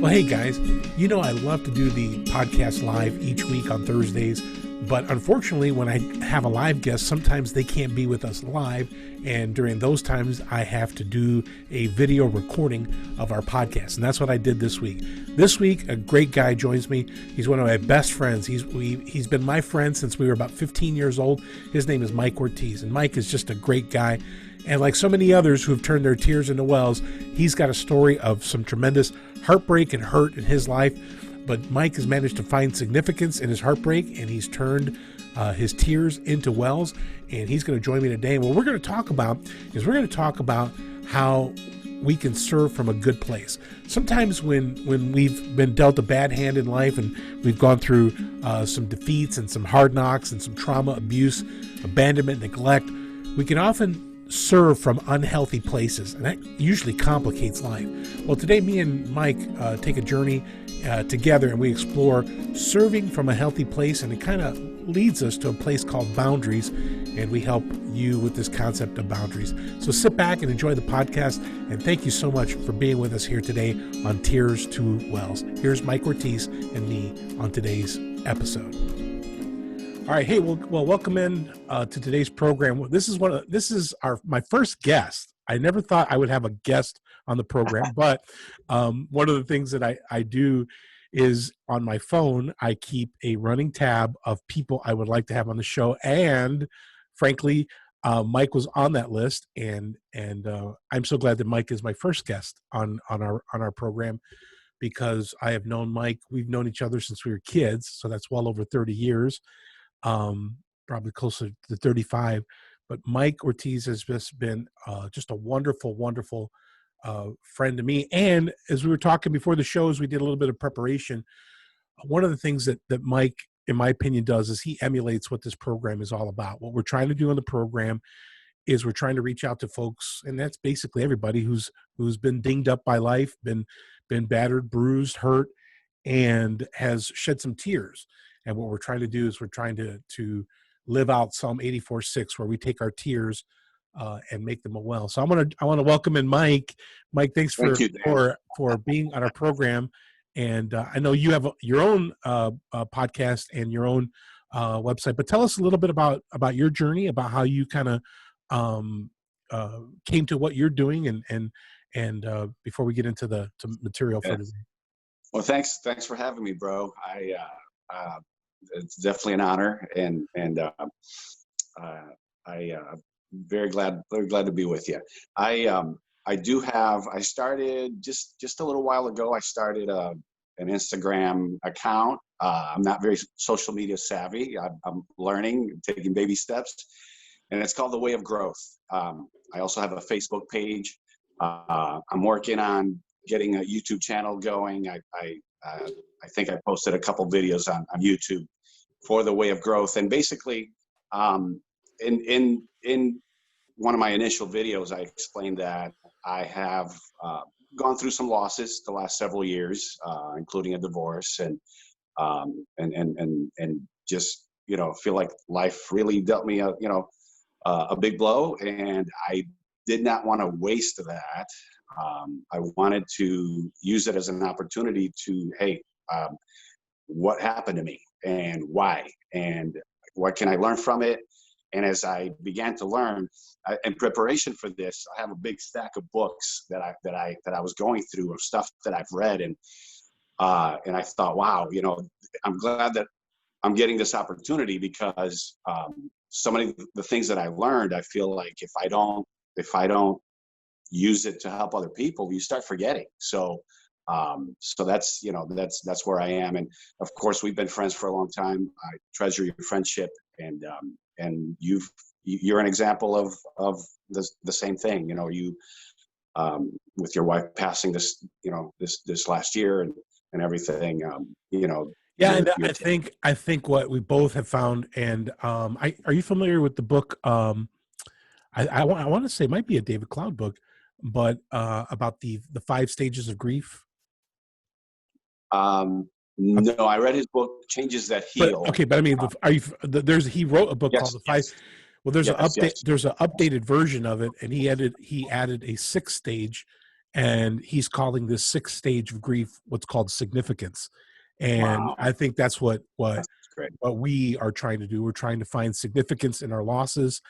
Well, hey guys, I love to do the podcast live each week on Thursdays, but unfortunately, when I have a live guest, sometimes they can't be with us live, and during those times, I have to do a video recording of our podcast, and that's what I did this week. This week, a great guy joins me. He's one of my best friends. He's been my friend since we were about 15 years old. His name is Mike Ortiz, and Mike is just a great guy. And like so many others who have turned their tears into wells, he's got a story of some tremendous heartbreak and hurt in his life. But Mike has managed to find significance in his heartbreak, and he's turned his tears into wells. And he's going to join me today. And what we're going to talk about how we can serve from a good place. Sometimes when we've been dealt a bad hand in life and we've gone through some defeats and some hard knocks and some trauma, abuse, abandonment, neglect, we can often serve from unhealthy places, and that usually complicates life. Well, today me and Mike take a journey together, and we explore serving from a healthy place, and it kind of leads us to a place called boundaries, and we help you with this concept of boundaries. So sit back and enjoy the podcast, and thank you so much for being with us here today on Tears to Wells. Here's Mike Ortiz and me on today's episode. All right, hey, well, welcome in to today's program. This is my first guest. I never thought I would have a guest on the program, but one of the things that I do is on my phone, I keep a running tab of people I would like to have on the show, and frankly, Mike was on that list, and I'm so glad that Mike is my first guest on our program, because I have known Mike. We've known each other since we were kids, so that's well over 30 years. Probably closer to 35, but Mike Ortiz has just been just a wonderful friend to me. And as we were talking before the shows, we did a little bit of preparation. One of the things that Mike, in my opinion, does is he emulates what this program is all about. What we're trying to do on the program is we're trying to reach out to folks, and that's basically everybody who's been dinged up by life, been battered, bruised, hurt, and has shed some tears. And what we're trying to do is we're trying to live out Psalm 84:6, where we take our tears and make them a well. So I want to welcome in Mike. Mike, thanks for being on our program. And I know you have your own podcast and your own website, but tell us a little bit about your journey, about how you kind of came to what you're doing, and before we get into the material for today. Well, thanks for having me, bro. It's definitely an honor, and very glad to be with you. I started just a little while ago. I started an Instagram account. I'm not very social media savvy. I'm learning, taking baby steps, and it's called The Way of Growth. I also have a Facebook page. I'm working on getting a YouTube channel going. I think I posted a couple videos on YouTube for The Way of Growth. And basically, in one of my initial videos, I explained that I have gone through some losses the last several years, including a divorce, and just, feel like life really dealt me a big blow, and I did not want to waste that. I wanted to use it as an opportunity to, what happened to me and why, and what can I learn from it? And as I began to learn, in preparation for this, I have a big stack of books that I was going through, of stuff that I've read, and I thought, wow, I'm glad that I'm getting this opportunity, because so many of the things that I learned, I feel like if I don't use it to help other people, you start forgetting. So that's where I am. And of course, we've been friends for a long time. I treasure your friendship, and you're an example of the same thing. You with your wife passing this last year and everything. Yeah, and I think what we both have found, and are you familiar with the book? I want to say it might be a David Cloud book, but about the 5 stages of grief. No, I read his book, Changes That Heal. But I mean, he wrote a book called The 5. Well, there's an updated version of it, and he added a 6th stage, and he's calling this sixth stage of grief what's called significance. And Wow. I think that's That's great. what we are trying to do. We're trying to find significance in our losses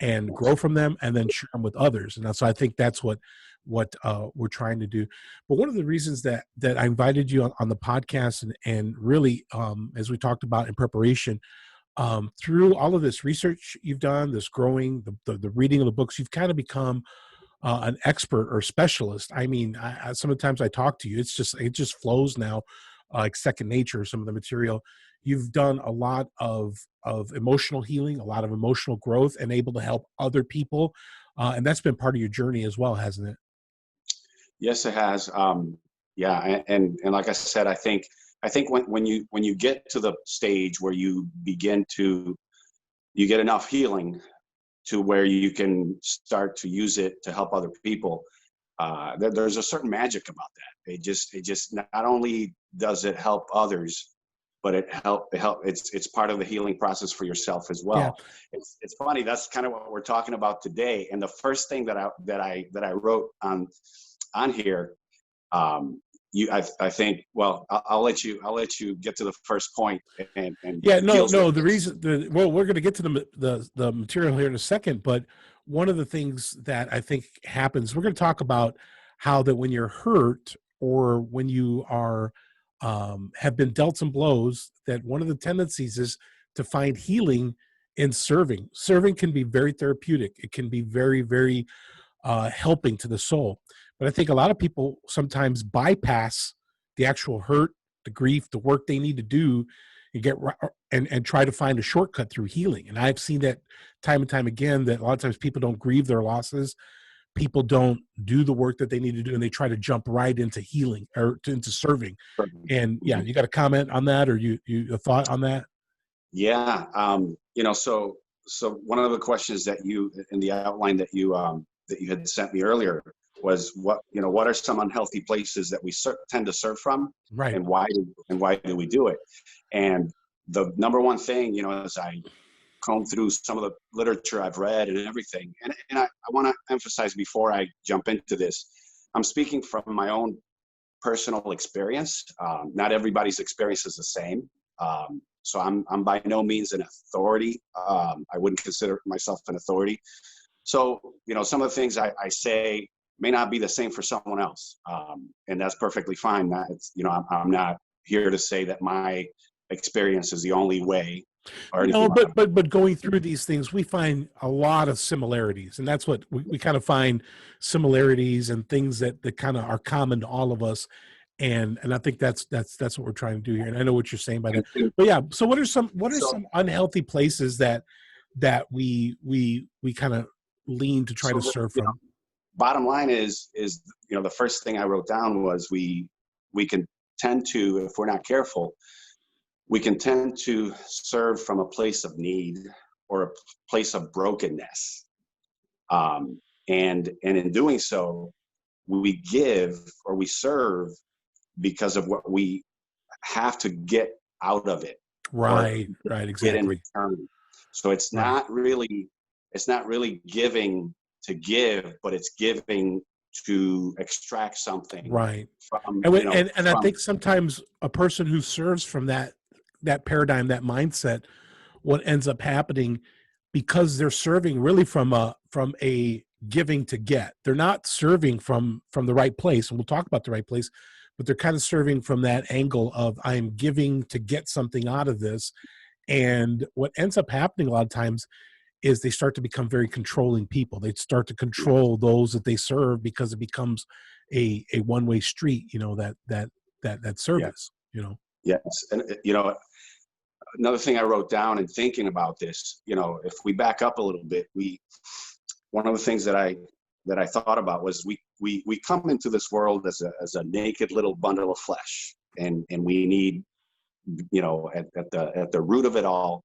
and grow from them, and then share them with others. And so I think that's what we're trying to do. But one of the reasons that I invited you on the podcast, and really, as we talked about in preparation, through all of this research you've done, this growing, the reading of the books, you've kind of become an expert or specialist. I mean, sometimes I talk to you, it just flows now, like second nature. Some of the material you've done, a lot of emotional healing, a lot of emotional growth, and able to help other people, and that's been part of your journey as well, hasn't it? Yes, it has. Yeah, and like I said, I think when you get to the stage where you begin to you get enough healing to where you can start to use it to help other people, there's a certain magic about that. It just not only does it help others, but it's part of the healing process for yourself as Yeah. well. It's funny, that's kind of what we're talking about today. And the first thing that I wrote on here, I think, well, I'll let you get to the first point, and Yeah, it no, deals with no. The this. reason, well, we're going to get to the material here in a second, but one of the things that I think happens, we're going to talk about how that when you're hurt, or when you are have been dealt some blows, that one of the tendencies is to find healing in serving. Serving can be very therapeutic. It can be very, very helping to the soul. But I think a lot of people sometimes bypass the actual hurt, the grief, the work they need to do, and and try to find a shortcut through healing. And I've seen that time and time again, that a lot of times people don't grieve their losses. People don't do the work that they need to do, and they try to jump right into healing, or into serving. And yeah, Mhm. you got a comment on that, or you a thought on that? Yeah, so one of the questions that you in the outline that you had sent me earlier was, what are some unhealthy places that we tend to serve from, Right. and why do we do it? And the number one thing, as I comb through some of the literature I've read and everything, and I want to emphasize before I jump into this, I'm speaking from my own personal experience. Not everybody's experience is the same. So I'm by no means an authority. I wouldn't consider myself an authority. So, some of the things I say may not be the same for someone else. And that's perfectly fine. I'm not here to say that my experience is the only way or anything No, like but going through these things, we find a lot of similarities, and that's what we kind of find, similarities and things that kind of are common to all of us. And I think that's what we're trying to do here. And I know what you're saying by that. that. But yeah, so what are So, some unhealthy places that we kind of lean to try to so serve from? bottom line is the first thing I wrote down was we can tend to, if we're not careful, we can tend to serve from a place of need or a place of brokenness, and in doing so, we give or we serve because of what we have to get out of it or Right, right, get in exactly. return. So Right. it's not really giving to give, but it's giving to extract something Right. from, And I from. think sometimes a person who serves from that paradigm, that mindset, what ends up happening, because they're serving really from a giving to get. They're not serving from the right place, and we'll talk about the right place, but they're kind of serving from that angle of, I'm giving to get something out of this. And what ends up happening a lot of times is they start to become very controlling people. They start to control those that they serve, because it becomes a one-way street, that Yeah. service, Yes. And, another thing I wrote down in thinking about this, if we back up a little bit, one of the things that I thought about was we come into this world as a naked little bundle of flesh, and we need, at the root of it all,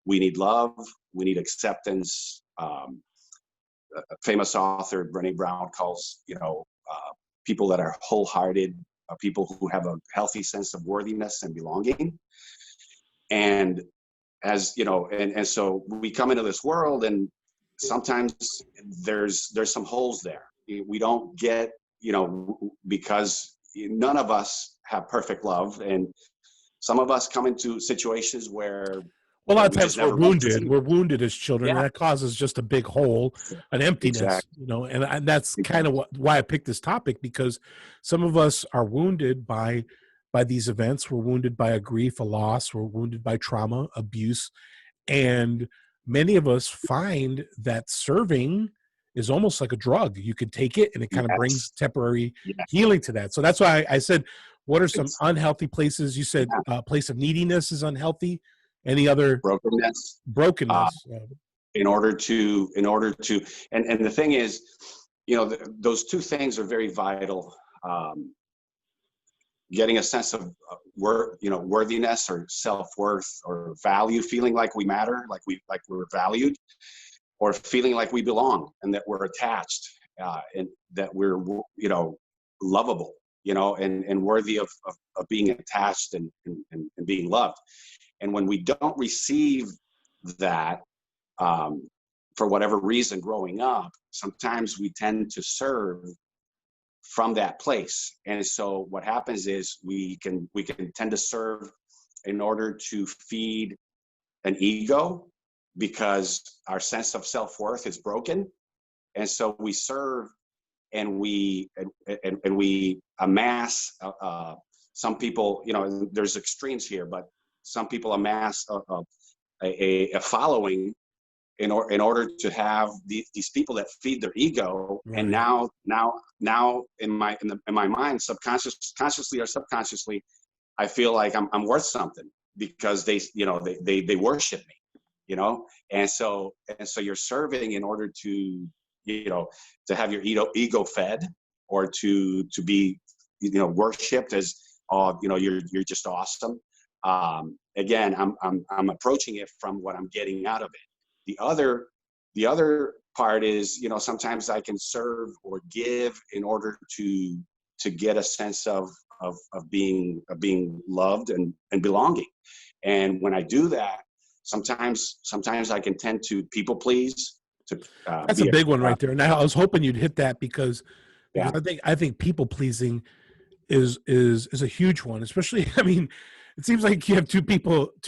we need love, we need acceptance. A famous author, Brené Brown, calls, people that are wholehearted, people who have a healthy sense of worthiness and belonging. And and so we come into this world, and sometimes there's some holes there. We don't get because none of us have perfect love, and some of us come into situations where Well, a lot of we times just never meant to be. we're wounded as children, and Yeah, that causes just a big hole, an emptiness, exactly. and that's kind of why I picked this topic, because some of us are wounded by these events. We're wounded by a grief, a loss. We're wounded by trauma, abuse, and many of us find that serving is almost like a drug. You could take it and it kind of brings Yes. temporary Yeah. healing to that. So that's why I said, what are some It's unhealthy places? You said place of neediness is unhealthy. Any other brokenness. brokenness? In order to, and the thing is, those two things are very vital. Getting a sense of worthiness or self-worth or value, feeling like we matter, like we're valued, or feeling like we belong and that we're attached, and that we're, lovable, and worthy of being attached and being loved. And when we don't receive that, for whatever reason growing up, sometimes we tend to serve from that place. And so what happens is we can tend to serve in order to feed an ego, because our sense of self-worth is broken. And so we serve, and we amass, some people, there's extremes here, but some people amass a following in order to have these people that feed their ego. Right. And now in my mind, consciously or subconsciously, I feel like I'm worth something, because they worship me, and so you're serving in order to to have your ego fed, or to be worshipped as, you're just awesome. Again, I'm approaching it from what I'm getting out of it. The other part is, sometimes I can serve or give in order to get a sense of being loved and belonging. And when I do that, sometimes I can tend to people please. That's a big one right there. And I was hoping you'd hit that, because Yeah. I think people pleasing is a huge one, especially, I mean, it seems like you have two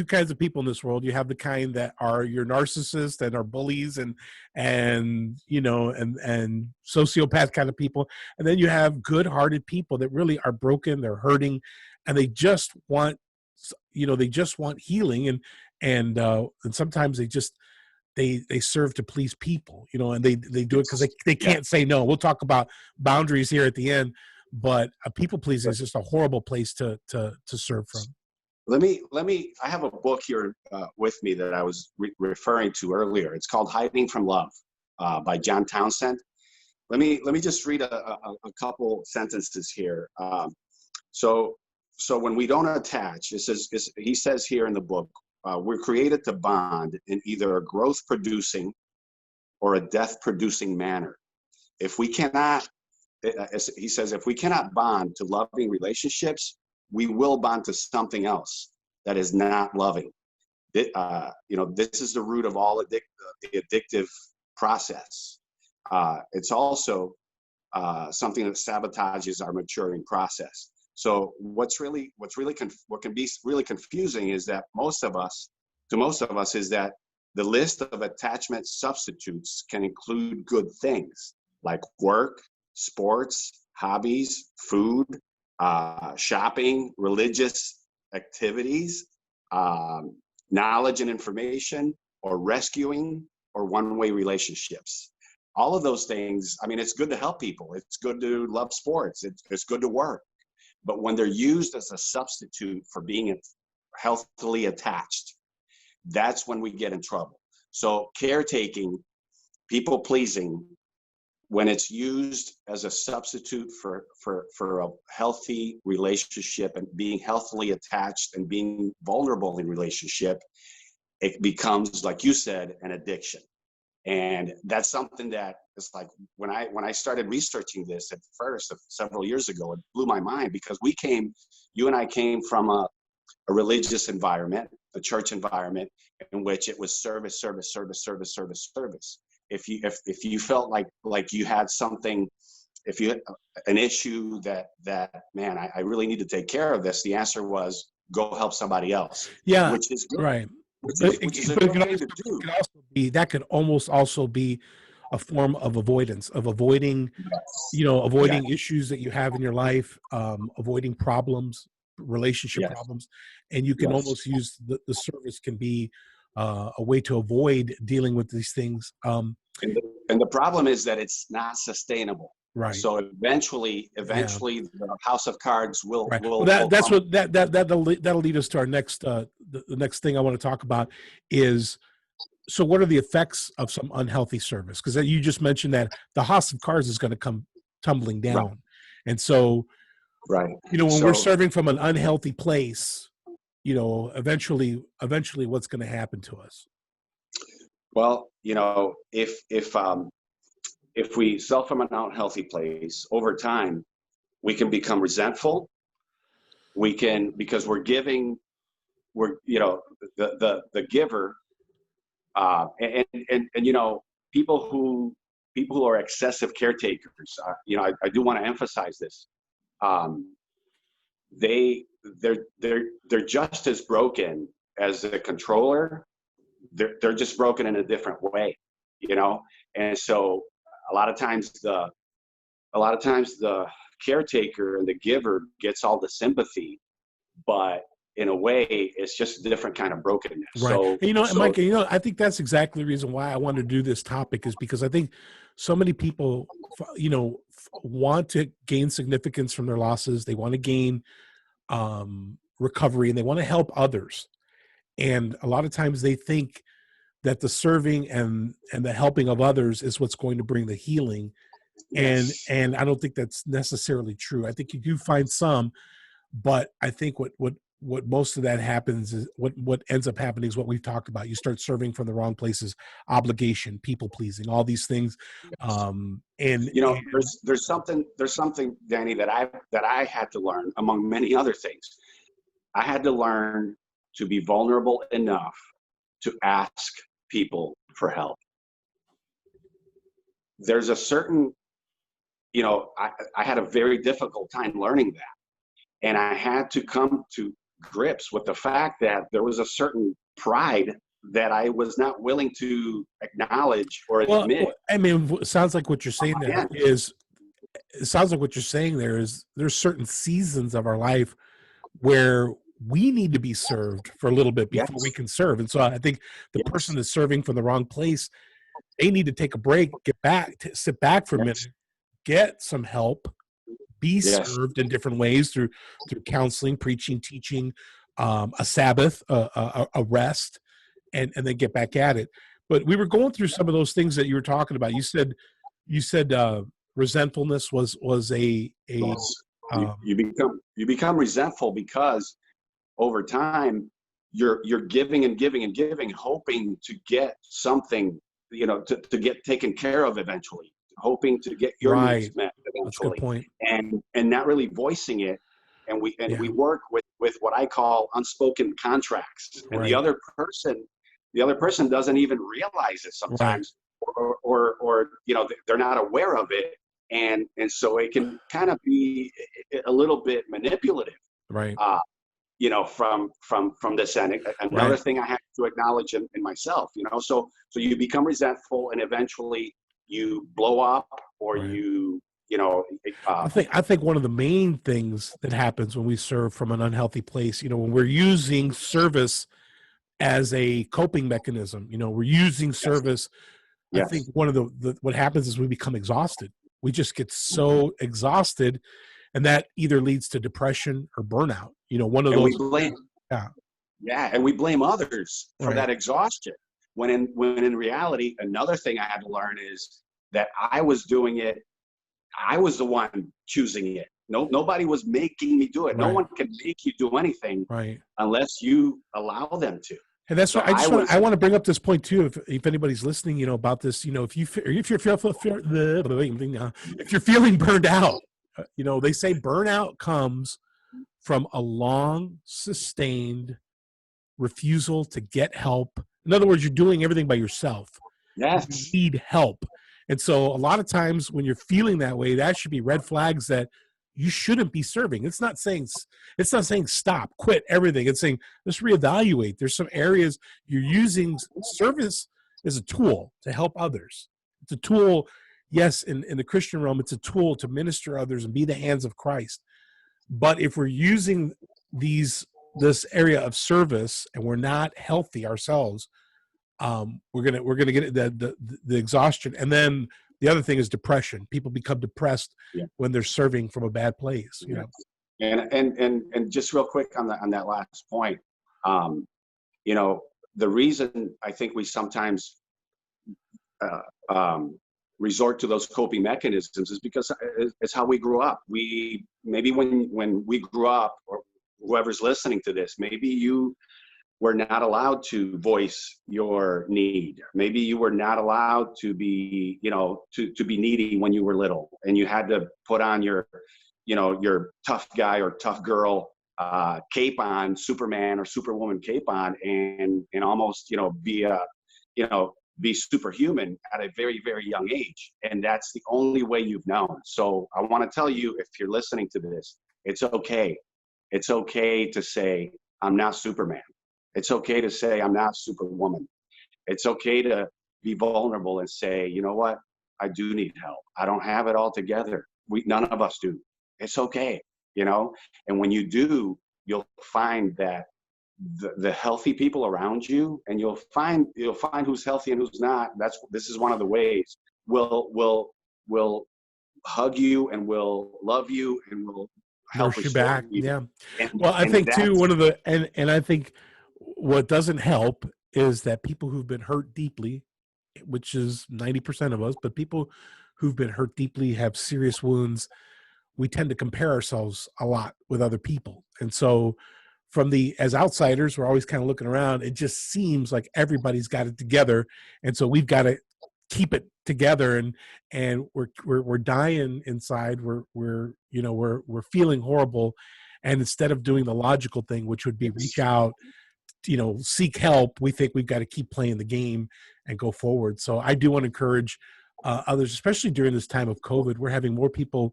kinds of people in this world. You have the kind that are your narcissists and are bullies and sociopath kind of people, and then you have good-hearted people that really are broken, they're hurting, and they just want healing, and sometimes they serve to please people, and they do it because they can't say no. We'll talk about boundaries here at the end, but people pleasing is just a horrible place to serve from. Let me, I have a book here with me that I was referring to earlier. It's called Hiding from Love, by John Townsend. Let me just read a couple sentences here. So when we don't attach, he says here in the book, we're created to bond in either a growth-producing or a death-producing manner. If we cannot, he says, if we cannot bond to loving relationships, we will bond to something else that is not loving. This is the root of all the addictive process. It's also something that sabotages our maturing process. So what can be really confusing is that most of us is that the list of attachment substitutes can include good things like work, sports, hobbies, food, shopping, religious activities, knowledge and information, or rescuing, or one-way relationships. All of those things, I mean, it's good to help people. It's good to love sports. It's good to work. But when they're used as a substitute for being healthily attached, that's when we get in trouble. So caretaking, people pleasing, when it's used as a substitute for a healthy relationship and being healthily attached and being vulnerable in relationship, it becomes, like you said, an addiction. And that's something that is like, when I started researching this at first several years ago, it blew my mind, because you and I came from a religious environment, a church environment, in which it was service. If you felt like you had something if you had an issue that man, I really need to take care of this, the answer was go help somebody else. Yeah, Which is good. right. Which is a good thing to do. It can also be, that could almost also be a form of avoidance, of avoiding, avoiding issues that you have in your life, avoiding problems, relationship problems, and you can almost use the service can be a way to avoid dealing with these things. And the problem is that it's not sustainable. Right. So eventually, the house of cards will. Right. Will well, that's come. what that'll lead us to our next the next thing I want to talk about is, so what are the effects of some unhealthy service? Because you just mentioned that the house of cards is going to come tumbling down, Right. and so Right. when we're serving from an unhealthy place, eventually what's going to happen to us? Well, if we sell from an unhealthy place, over time, we can become resentful. We can, because the giver, and people who are excessive caretakers, I do want to emphasize this. They're just as broken as the controller. They're just broken in a different way, and so a lot of times the caretaker and the giver gets all the sympathy, but in a way it's just a different kind of brokenness. Right. So, Mike, I think that's exactly the reason why I wanted to do this topic, is because I think so many people, want to gain significance from their losses. They want to gain recovery, and they want to help others. And a lot of times they think that the serving and the helping of others is what's going to bring the healing. yes. And I don't think that's necessarily true. I think you do find some, but I think what most of that happens is what ends up happening is what we've talked about. You start serving from the wrong places, obligation, people pleasing, all these things. There's something, Danny, that I had to learn, among many other things. I had to learn to be vulnerable enough to ask people for help. There's a certain, I had a very difficult time learning that. And I had to come to grips with the fact that there was a certain pride that I was not willing to acknowledge or admit. Well, I mean, it sounds like what you're saying there is, there's certain seasons of our life where we need to be served for a little bit before we can serve. And so I think the person that's serving from the wrong place, they need to take a break, sit back for a minute, get some help, be served in different ways through counseling, preaching, teaching, a Sabbath, a rest, and then get back at it. But we were going through some of those things that you were talking about. You said resentfulness was a you become resentful because over time you're giving and giving and giving, hoping to get something, to get taken care of eventually, hoping to get your needs met eventually. That's a good point. And not really voicing it. And we work with what I call unspoken contracts. And the other person doesn't even realize it sometimes, or they're not aware of it. And so it can kind of be a little bit manipulative. Right. From this end. Another thing I have to acknowledge in myself, so you become resentful, and eventually you blow up, or I think one of the main things that happens when we serve from an unhealthy place, when we're using service as a coping mechanism, we're using service. I think one of the what happens is we become exhausted. We just get so exhausted, and that either leads to depression or burnout. One of those. We blame, and we blame others for that exhaustion. When in reality, another thing I had to learn is that I was doing it. I was the one choosing it. Nobody was making me do it. No one can make you do anything unless you allow them to. And that's why I want to bring up this point too. If anybody's listening, if you're feeling burned out, they say burnout comes from a long, sustained refusal to get help. In other words, you're doing everything by yourself. Yes. You need help. And so a lot of times when you're feeling that way, that should be red flags that you shouldn't be serving. It's not saying stop, quit everything. It's saying let's reevaluate. There's some areas you're using service as a tool to help others. It's a tool, yes, in the Christian realm, it's a tool to minister others and be the hands of Christ. But if we're using this area of service and we're not healthy ourselves, we're gonna get the exhaustion. And then the other thing is depression. People become depressed when they're serving from a bad place. And just real quick on that last point, the reason I think we sometimes resort to those coping mechanisms is because it's how we grew up. We maybe when we grew up, or whoever's listening to this, maybe you were not allowed to voice your need. Maybe you were not allowed to be, to be needy when you were little, and you had to put on your tough guy or tough girl cape on, Superman or Superwoman cape on, and almost, be superhuman at a very, very young age. And that's the only way you've known. So I want to tell you, if you're listening to this, it's okay. It's okay to say, I'm not Superman. It's okay to say, I'm not Superwoman. It's okay to be vulnerable and say, you know what? I do need help. I don't have it all together. None of us do. It's okay, And when you do, you'll find that the healthy people around you, and you'll find who's healthy and who's not. This is one of the ways will hug you and will love you and will help you back. You. Yeah. And I think too, and I think what doesn't help is that people who've been hurt deeply, which is 90% of us, but people who've been hurt deeply have serious wounds. We tend to compare ourselves a lot with other people. And so as outsiders, we're always kind of looking around. It just seems like everybody's got it together. And so we've got to keep it together, and we're dying inside. We're feeling horrible. And instead of doing the logical thing, which would be reach out, seek help, we think we've got to keep playing the game and go forward. So I do want to encourage others, especially during this time of COVID. We're having more people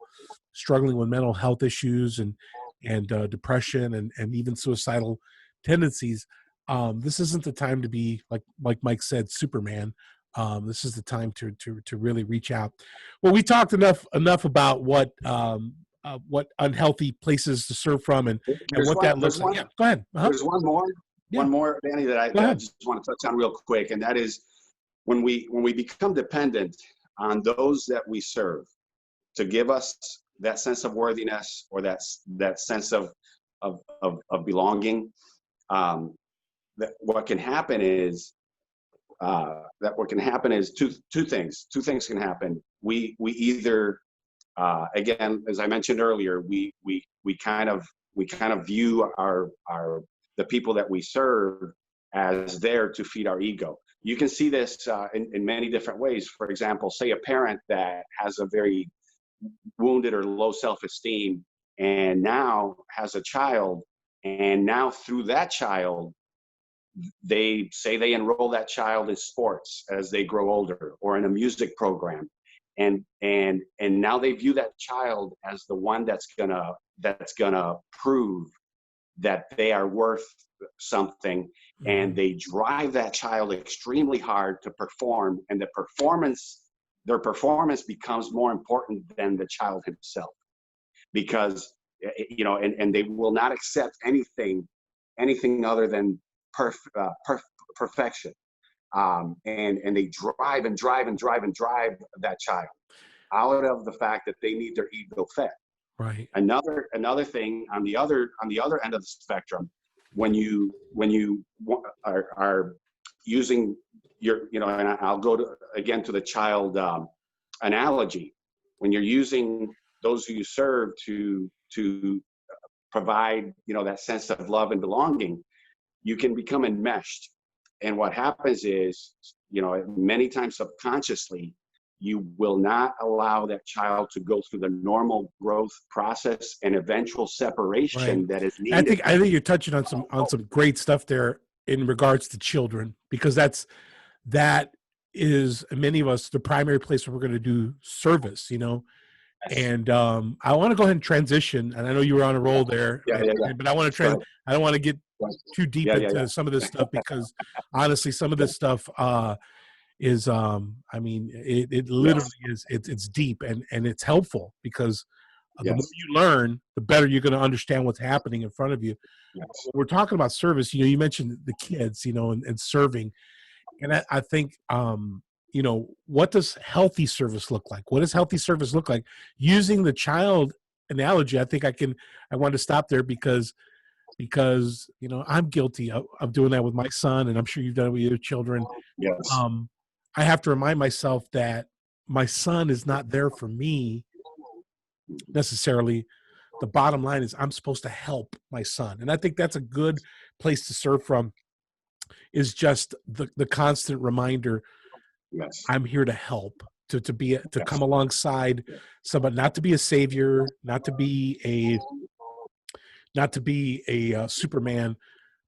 struggling with mental health issues and depression and even suicidal tendencies. This isn't the time to be, like Mike said, Superman. This is the time to really reach out. Well, we talked enough about what unhealthy places to serve from and what that looks like. Yeah, go ahead. There's one more, Danny, that I just want to touch on real quick, and that is when we become dependent on those that we serve to give us that sense of worthiness or that sense of belonging. That what can happen is two things. Two things can happen. We either again, as I mentioned earlier, we kind of view the people that we serve as there to feed our ego. You can see this in many different ways. For example, say a parent that has a very wounded or low self-esteem and now has a child, and now through that child, they enroll that child in sports as they grow older or in a music program. And now they view that child as the one that's gonna prove that they are worth something, and they drive that child extremely hard to perform, and their performance becomes more important than the child himself, because and they will not accept anything other than perfection. And they drive that child out of the fact that they need their ego fed. Right. Another thing on the other end of the spectrum, when you are using your, and I'll go again to the child analogy. When you're using those who you serve to provide, that sense of love and belonging, you can become enmeshed. And what happens is, many times subconsciously, you will not allow that child to go through the normal growth process and eventual separation that is needed. I think you're touching on some great stuff there in regards to children, because that is many of us the primary place where we're going to do service, Yes. and I want to go ahead and transition, and I know you were on a roll there, Yeah, yeah, yeah. but I want to Go ahead. I don't want to get Go ahead. too deep Yeah, yeah, yeah. into some of this stuff, because honestly, some of Yeah. this stuff is I mean, it literally Yes. is, it's deep, and it's helpful, because the more Yes. you learn, the better you're going to understand what's happening in front of you. Yes. When we're talking about service, you mentioned the kids, and serving, and I think what does healthy service look like? What does healthy service look like? Using the child analogy, I think I want to stop there, because I'm guilty of doing that with my son, and I'm sure you've done it with your children. Yes. um, I have to remind myself that my son is not there for me necessarily. The bottom line is I'm supposed to help my son. And I think that's a good place to serve from, is just the constant reminder, Yes. I'm here to help, to come Yes. alongside somebody, not to be a savior, not to be a Superman,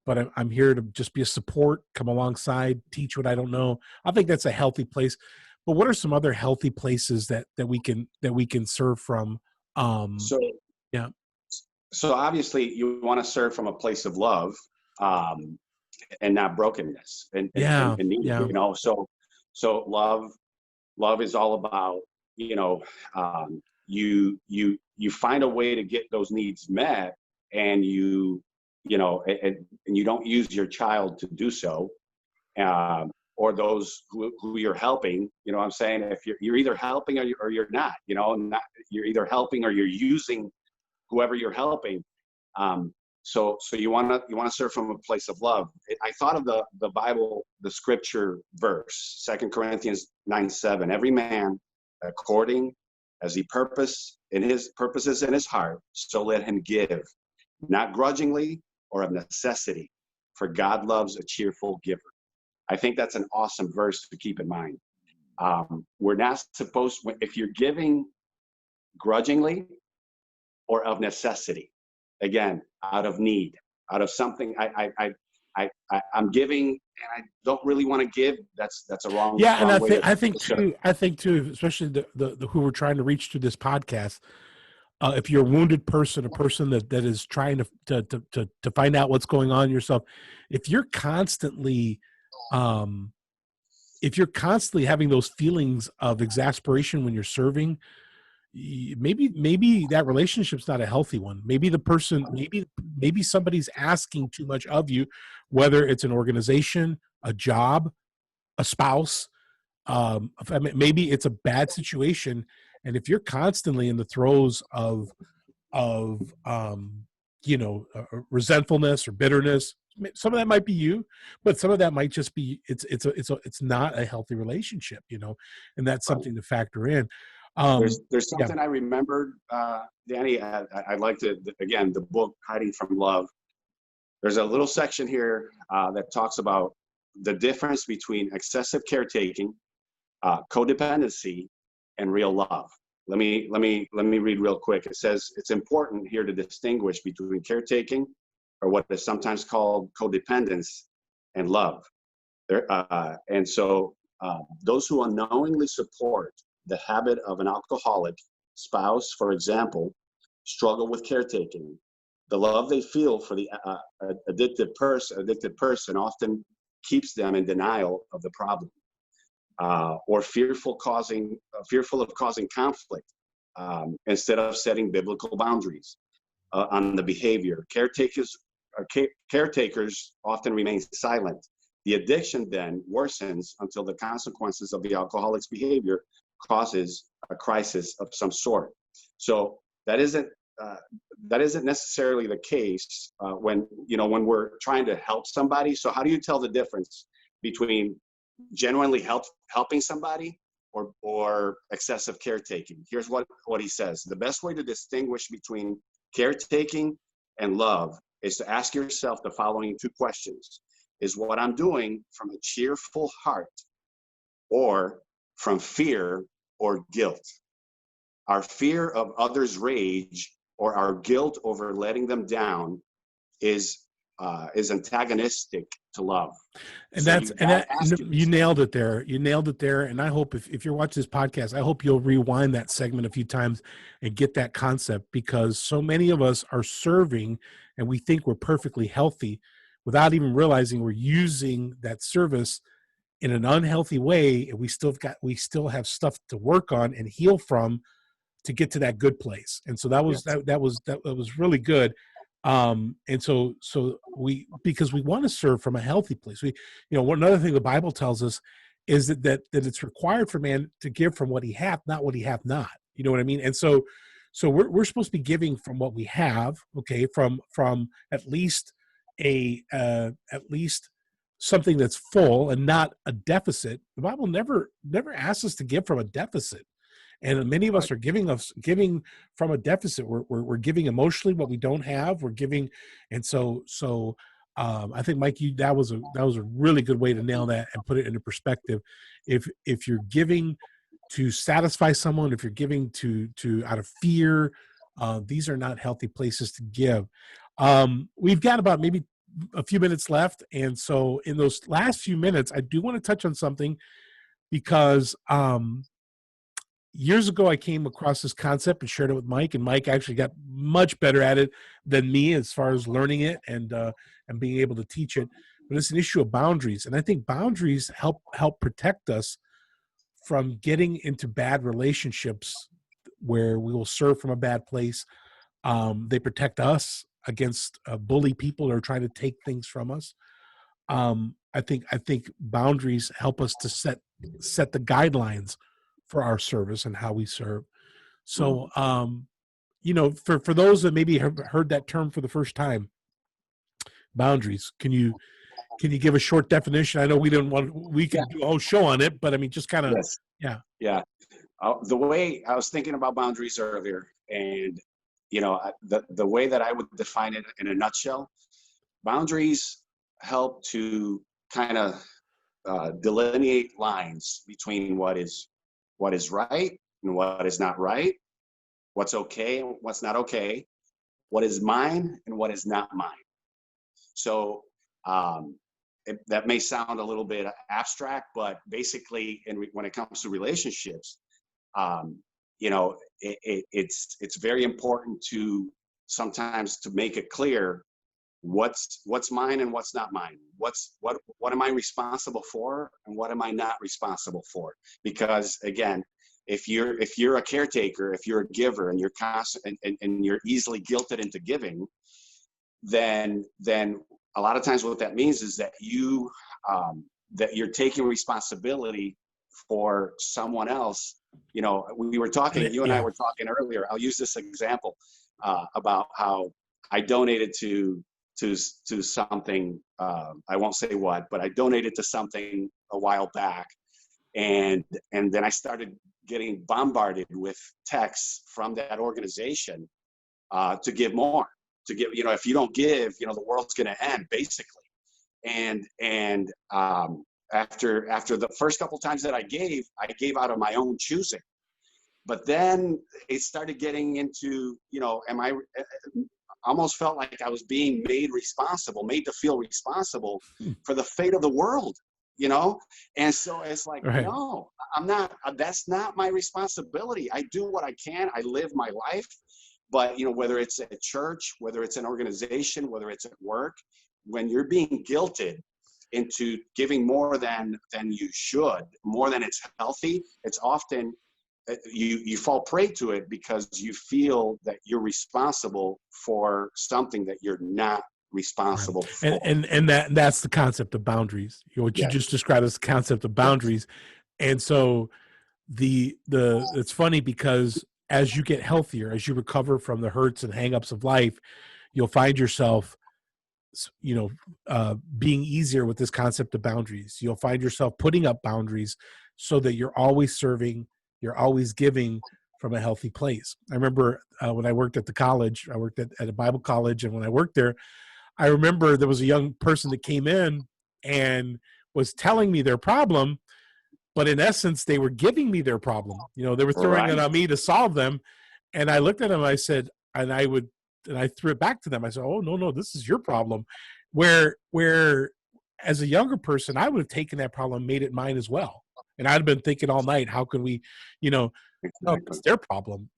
but I'm here to just be a support, come alongside, teach what I don't know. I think that's a healthy place. But what are some other healthy places that we can serve from? Um, So, yeah, so obviously you want to serve from a place of love, um, and not brokenness yeah, and need, yeah, so love is all about, you know, you find a way to get those needs met, and and you don't use your child to do so, or those who you're helping. You know what I'm saying? If you're either helping or you're not, you're either helping or you're using whoever you're helping. So you want to serve from a place of love. I thought of the Bible, the scripture verse, 2 Corinthians 9:7. Every man according as he purposes in his heart, so let him give, not grudgingly or of necessity, for God loves a cheerful giver. I think that's an awesome verse to keep in mind. We're not supposed, if you're giving grudgingly or of necessity, again, out of need, out of something I'm giving and I don't really want to give. That's a wrong yeah. And way to serve. I think too, especially the who we're trying to reach through this podcast. If you're a wounded person, a person that is trying to find out what's going on in yourself, if you're constantly um, if you're constantly having those feelings of exasperation when you're serving, maybe that relationship's not a healthy one. Maybe the person, maybe somebody's asking too much of you, whether it's an organization, a job, a spouse. I mean, maybe it's a bad situation, and if you're constantly in the throes of resentfulness or bitterness, some of that might be you, but some of that might just be it's not a healthy relationship, and that's Right. something to factor in. There's Yeah, something I remembered, Danny. I like to, again, the book Hiding from Love. There's a little section here that talks about the difference between excessive caretaking, codependency, and real love. Let me read real quick. It says it's important here to distinguish between caretaking, or what is sometimes called codependence, and love. And so those who unknowingly support the habit of an alcoholic spouse, for example, struggle with caretaking. The love they feel for the addicted person often keeps them in denial of the problem, or fearful of causing conflict, instead of setting biblical boundaries on the behavior. Caretakers often remain silent. The addiction then worsens until the consequences of the alcoholic's behavior causes a crisis of some sort. So that isn't necessarily the case when we're trying to help somebody. So how do you tell the difference between genuinely helping somebody or excessive caretaking? Here's what he says: the best way to distinguish between caretaking and love is to ask yourself the following two questions. Is what I'm doing from a cheerful heart, or from fear or guilt? Our fear of others' rage or our guilt over letting them down is is antagonistic to love. And So that's, you and got that, to ask you yourself. nailed it there. You nailed it there. And I hope if you're watching this podcast, I hope you'll rewind that segment a few times and get that concept, because so many of us are serving and we think we're perfectly healthy without even realizing we're using that service in an unhealthy way. And we still have stuff to work on and heal from to get to that good place. And so that was Yes. that was really good. And so we, because we want to serve from a healthy place. We, one other thing the Bible tells us is that it's required for man to give from what he hath, not what he hath not. You know what I mean? And so we're supposed to be giving from what we have, okay, from at least at least something that's full and not a deficit. The Bible never asks us to give from a deficit. And many of us are giving from a deficit. We're giving emotionally what we don't have. We're giving, and so I think, Mike, that was a really good way to nail that and put it into perspective. If you're giving to satisfy someone, if you're giving to out of fear, these are not healthy places to give. We've got about maybe a few minutes left, and so in those last few minutes, I do want to touch on something, because years ago, I came across this concept and shared it with Mike, and Mike actually got much better at it than me as far as learning it and being able to teach it. But it's an issue of boundaries, and I think boundaries help protect us from getting into bad relationships where we will serve from a bad place. They protect us against bully people who are trying to take things from us. I think boundaries help us to set the guidelines for our service and how we serve. So, for those that maybe have heard that term for the first time, boundaries, can you give a short definition? I know we Yeah. can do a whole show on it, but I mean, just kind of, Yes. yeah. Yeah. The way I was thinking about boundaries earlier, and the way that I would define it in a nutshell, boundaries help to kind of delineate lines between what is right and what is not right, what's okay and what's not okay, what is mine and what is not mine. So that may sound a little bit abstract, but basically, when it comes to relationships, it's very important to sometimes to make it clear what's mine and what's not mine. What am I responsible for and what am I not responsible for? Because again, if you're a caretaker, if you're a giver and you're constant and you're easily guilted into giving, then a lot of times what that means is that you're taking responsibility for someone else. We were talking, you and I were talking earlier. I'll use this example about how I donated to something. I won't say what, but I donated to something a while back, and then I started getting bombarded with texts from that organization to give more. To give, if you don't give, the world's going to end, basically. And after the first couple times that I gave out of my own choosing. But then it started getting into, almost felt like I was being made to feel responsible for the fate of the world, And so it's like, Right. No, I'm not, that's not my responsibility. I do what I can. I live my life. But, whether it's at church, whether it's an organization, whether it's at work, when you're being guilted into giving more than you should, more than it's healthy, it's often you fall prey to it because you feel that you're responsible for something that you're not responsible for. And that's the concept of boundaries. What you just described as the concept of boundaries. And so it's funny because as you get healthier, as you recover from the hurts and hangups of life, you'll find yourself, being easier with this concept of boundaries. You'll find yourself putting up boundaries so that you're always serving, you're always giving from a healthy place. I remember when I worked at the college, I worked at a Bible college, and when I worked there, I remember there was a young person that came in and was telling me their problem, but in essence, they were giving me their problem. They were throwing it on me to solve them. And I looked at them, I said, and I threw it back to them. I said, "Oh, no, this is your problem." where as a younger person, I would have taken that problem and made it mine as well. And I'd have been thinking all night, how can we, no, Exactly. it's their problem.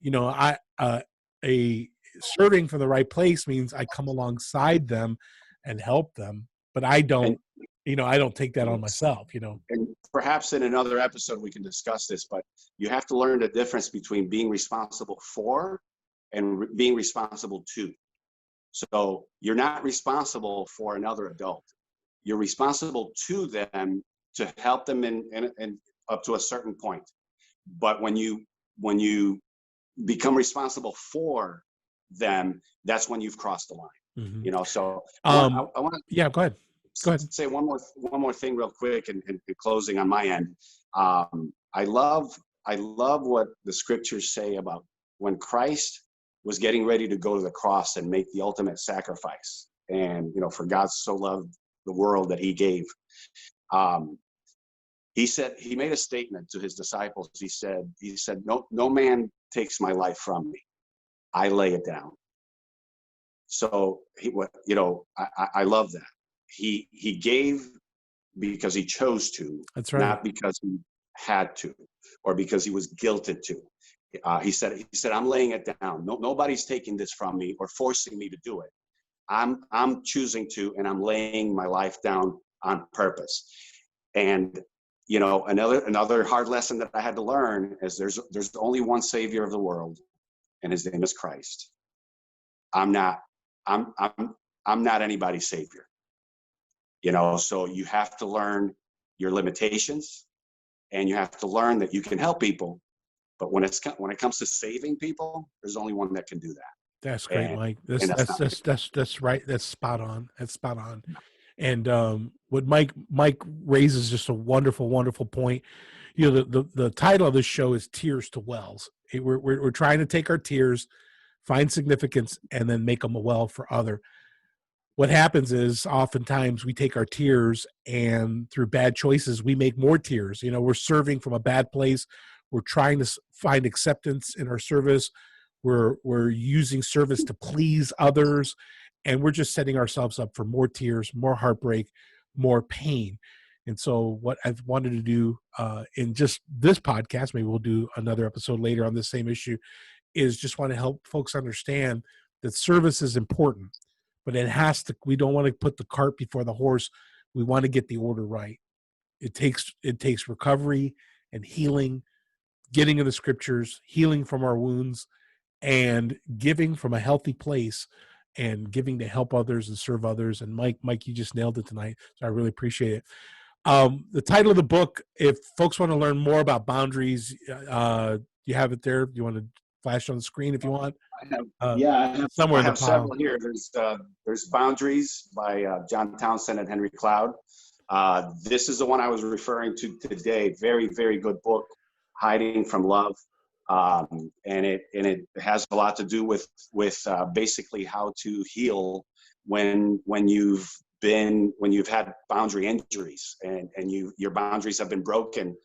A serving from the right place means I come alongside them and help them, but I don't, I don't take that on myself, And perhaps in another episode we can discuss this, but you have to learn the difference between being responsible for and being responsible to. So you're not responsible for another adult. You're responsible to them to help them in up to a certain point. But when you become responsible for them, that's when you've crossed the line. Mm-hmm. So I want to go ahead. Say one more thing real quick and closing on my end. I love what the scriptures say about when Christ was getting ready to go to the cross and make the ultimate sacrifice. And, for God so loved the world that he gave. He made a statement to his disciples. He said, no man takes my life from me. I lay it down. So I love that. He gave because he chose to. That's right. Not because he had to or because he was guilted to. He said, I'm laying it down. Nobody's taking this from me or forcing me to do it. I'm choosing to, and I'm laying my life down on purpose. And another hard lesson that I had to learn is there's only one Savior of the world, and his name is Christ. I'm not anybody's savior. So you have to learn your limitations, and you have to learn that you can help people. But when it comes to saving people, there's only one that can do that. That's great, Mike. That's right. That's spot on. And what Mike raises just a wonderful, wonderful point. The title of this show is Tears to Wells. We're trying to take our tears, find significance, and then make them a well for other. What happens is oftentimes we take our tears and through bad choices, we make more tears. We're serving from a bad place. We're trying to find acceptance in our service. We're using service to please others, and we're just setting ourselves up for more tears, more heartbreak, more pain. And so what I've wanted to do in just this podcast, maybe we'll do another episode later on the same issue, is just want to help folks understand that service is important, but we don't want to put the cart before the horse. We want to get the order right. It takes recovery and healing, getting in the scriptures, healing from our wounds, and giving from a healthy place, and giving to help others and serve others. And Mike, you just nailed it tonight. So I really appreciate it. The title of the book, if folks want to learn more about boundaries, you have it there. You want to flash on the screen if you want? I have somewhere in the pile. Several here. There's Boundaries by John Townsend and Henry Cloud. This is the one I was referring to today. Very, very good book, Hiding from Love. And it has a lot to do with basically how to heal when you've had boundary injuries and your boundaries have been broken.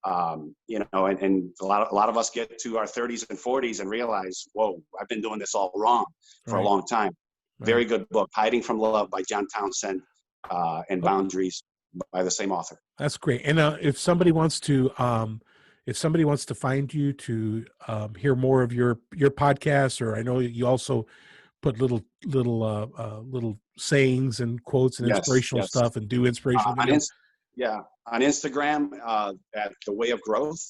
And a lot of us get to our 30s and 40s and realize, whoa, I've been doing this all wrong for a long time. Right. Very good book, Hiding from Love by John Townsend, and Boundaries by the same author. That's great. And if somebody wants to find you to hear more of your podcasts, or I know you also put little sayings and quotes and inspirational stuff and do inspirational videos. On Instagram at The Way of Growth,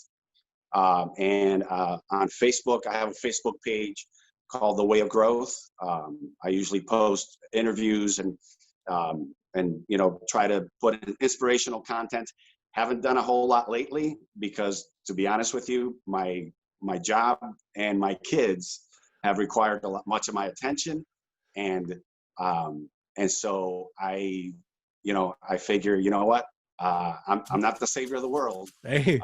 and on Facebook, I have a Facebook page called The Way of Growth. I usually post interviews and try to put in inspirational content. Haven't done a whole lot lately because, to be honest with you, my job and my kids have required much of my attention, and so I figure, you know what, I'm not the savior of the world. Hey,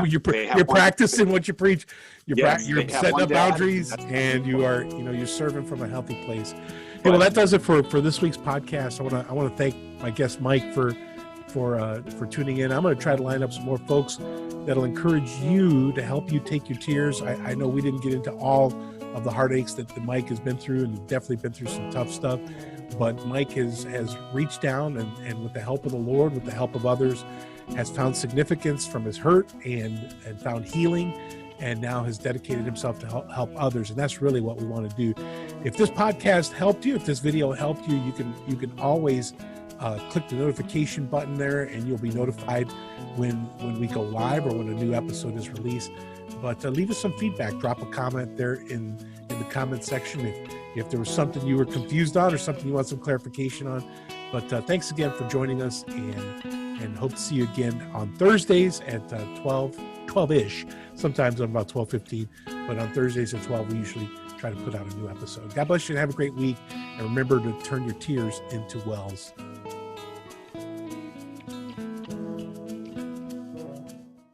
you're practicing what you preach. You're setting up boundaries, and you're serving from a healthy place. Hey, well, that does it for this week's podcast. I want to thank my guest Mike for tuning in. I'm going to try to line up some more folks that'll encourage you to help you take your tears. I know we didn't get into all of the heartaches that Mike has been through, and definitely been through some tough stuff. But Mike has reached down and with the help of the Lord, with the help of others, has found significance from his hurt and found healing, and now has dedicated himself to help others. And that's really what we want to do. If this podcast helped you, if this video helped you, you can always click the notification button there, and you'll be notified when we go live or when a new episode is released. But leave us some feedback. Drop a comment there in the comment section if there was something you were confused on or something you want some clarification on. But thanks again for joining us, and hope to see you again on Thursdays at 12-ish. Sometimes I'm about 12:15, but on Thursdays at 12, we usually try to put out a new episode. God bless you and have a great week. And remember to turn your tears into wells.